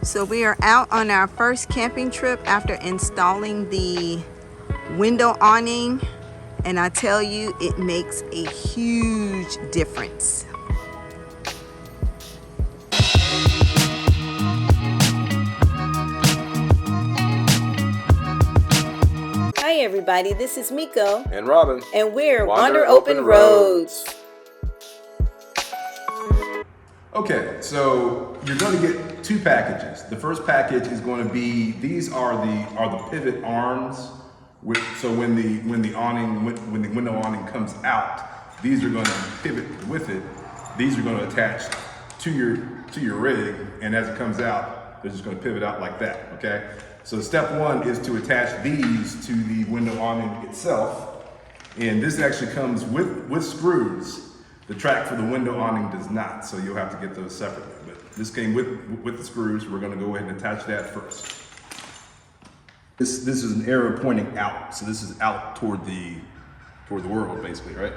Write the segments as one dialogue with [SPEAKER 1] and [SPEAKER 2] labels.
[SPEAKER 1] So we are out on our first camping trip after installing the window awning, and I tell you, it makes a huge difference. Hi everybody, this is Miko
[SPEAKER 2] and Robin,
[SPEAKER 1] and we're Wander Open Roads.
[SPEAKER 2] Okay, so you're going to get two packages. The first package is going to be, these are the pivot arms. So when the window awning comes out, these are going to pivot with it. These are going to attach to your rig, and as it comes out, they're just going to pivot out like that. Okay. So step one is to attach these to the window awning itself, and this actually comes with screws. The track for the window awning does not, so you'll have to get those separately. But this came with the screws. We're going to go ahead and attach that first. This is an arrow pointing out, so this is out toward the world, basically, right?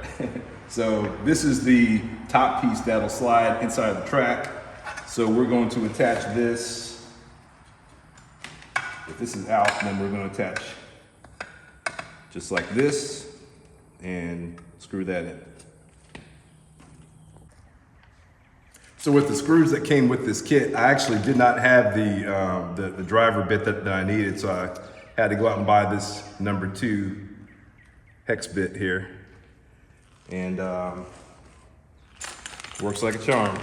[SPEAKER 2] So this is the top piece that'll slide inside the track. So we're going to attach this. If this is out, then we're going to attach just like this and screw that in. So with the screws that came with this kit, I actually did not have the driver bit that I needed, so I had to go out and buy this number 2 hex bit here, and works like a charm.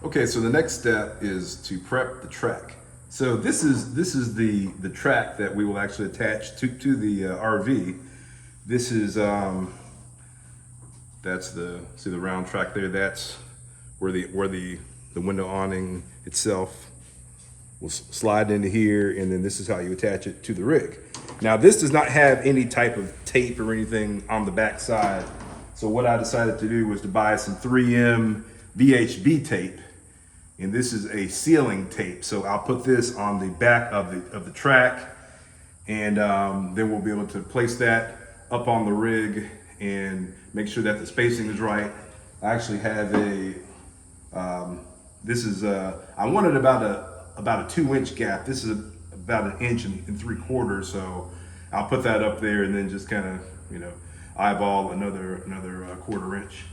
[SPEAKER 2] Okay, so the next step is to prep the track. So this is the track that we will actually attach to the RV. This is that's the round track there. That's where the window awning itself will slide into here, and then this is how you attach it to the rig. Now this does not have any type of tape or anything on the back side. So what I decided to do was to buy some 3M VHB tape. And this is a sealing tape. So I'll put this on the back of the track, and then we'll be able to place that up on the rig and make sure that the spacing is right. I actually have a, I wanted about a 2-inch gap. This is about 1 inch and 3/4. So I'll put that up there and then just kind of, eyeball another 1/4 inch.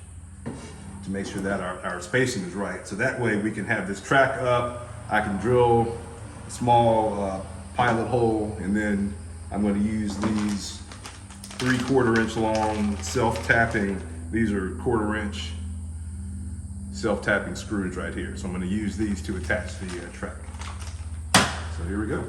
[SPEAKER 2] To make sure that our spacing is right. So that way we can have this track up. I can drill a small pilot hole, and then I'm going to use these 3/4 inch long self-tapping, these are 1/4 inch self-tapping screws right here. So I'm going to use these to attach the track. So here we go.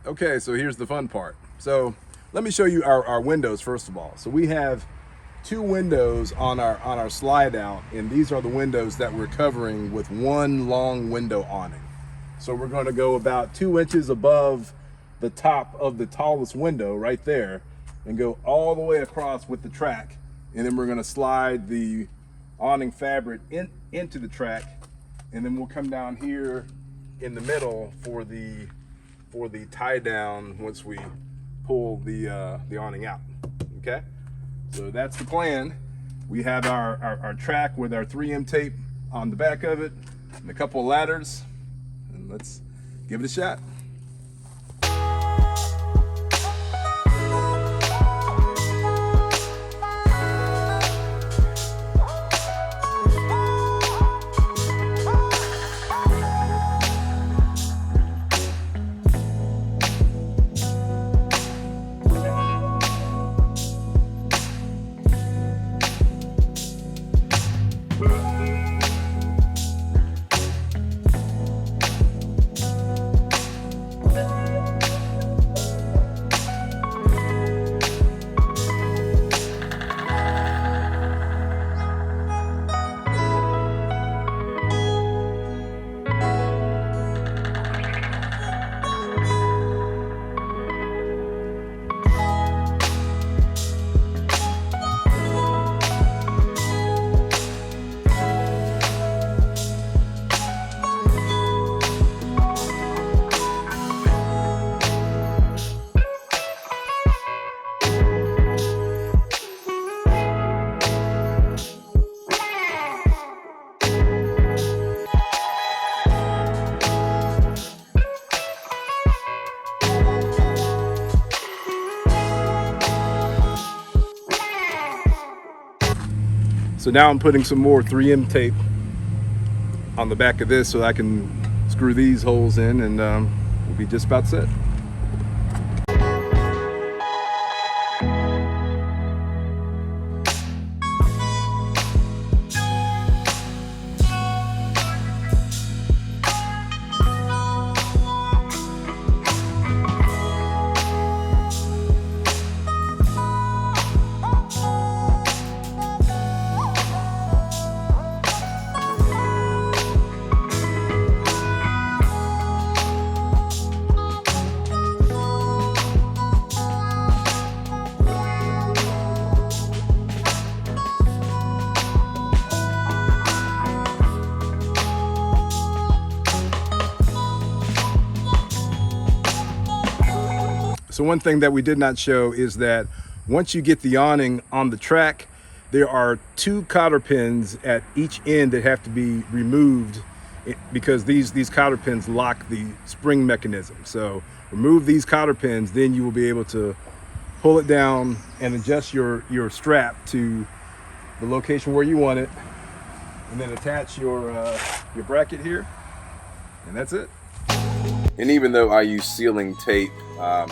[SPEAKER 2] Okay, so here's the fun part. So let me show you our windows first of all. So we have 2 windows on our slide out, and these are the windows that we're covering with one long window awning. So we're going to go about 2 inches above the top of the tallest window right there and go all the way across with the track, and then we're going to slide the awning fabric into the track, and then we'll come down here in the middle for the tie down once we pull the awning out. Okay, so that's the plan. We have our track with our 3M tape on the back of it and a couple of ladders, and let's give it a shot. So now I'm putting some more 3M tape on the back of this so I can screw these holes in, and we'll be just about set. So one thing that we did not show is that once you get the awning on the track, there are 2 cotter pins at each end that have to be removed because these cotter pins lock the spring mechanism. So remove these cotter pins, then you will be able to pull it down and adjust your strap to the location where you want it, and then attach your bracket here, and that's it. And even though I use sealing tape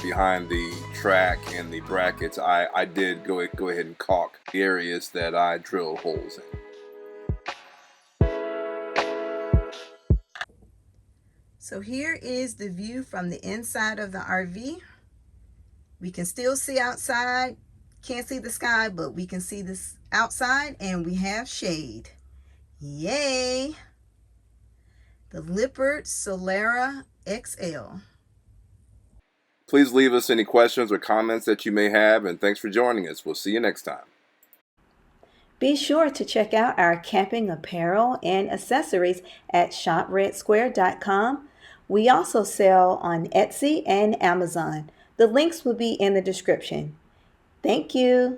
[SPEAKER 2] behind the track and the brackets, I did go ahead and caulk the areas that I drilled holes in.
[SPEAKER 1] So here is the view from the inside of the RV. We can still see outside. Can't see the sky, but we can see this outside, and we have shade. Yay! The Lippert Solara XL.
[SPEAKER 2] Please leave us any questions or comments that you may have, and thanks for joining us. We'll see you next time.
[SPEAKER 1] Be sure to check out our camping apparel and accessories at shopredsquare.com. We also sell on Etsy and Amazon. The links will be in the description. Thank you.